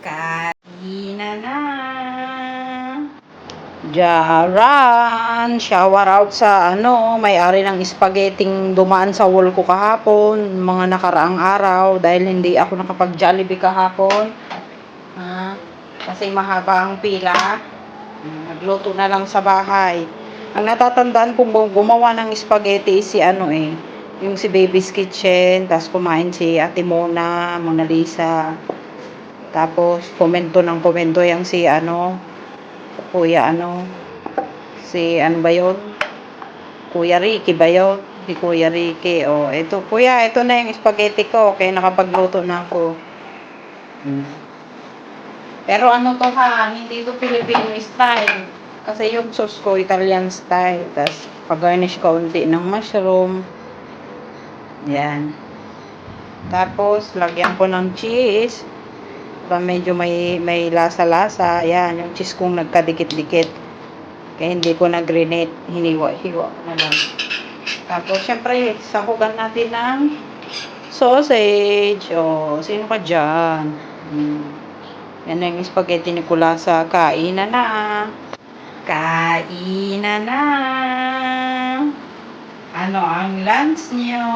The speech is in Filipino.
Kainan na. Jaran, shower out sa may-ari ng spaghetting dumaan sa wall ko kahapon, mga nakaraang araw dahil hindi ako nakapag-Jollibee kahapon. Kasi mahaba ang pila. Nagluto na lang sa bahay. Ang natatandaan kong gumawa ng spaghetti si yung si Baby's Kitchen, tapos kumain si Ate Mona Lisa. Tapos komento yung si Kuya si ba yun? Kuya Ricky ba yun? Si Kuya Ricky. Ito kuya, ito na yung spaghetti ko. Okay, nakapagluto na ako. Pero to hindi to Filipino style. Kasi yung sauce ko, Italian style. Tapos, pag-garnish kaunti ng mushroom. Yan. Tapos, lagyan ko ng cheese. Para medyo may lasa-lasa. Yan, yung cheese kong nagkadikit-dikit. Kaya hindi ko nag-grenade. Hiniwa-hiwa na lang. Tapos, syempre, sakugan natin ng sausage. Sino ka dyan? Yan na yung spaghetti ni Kulasa. Kainan na. Kainan na. Ano ang lunch nyo?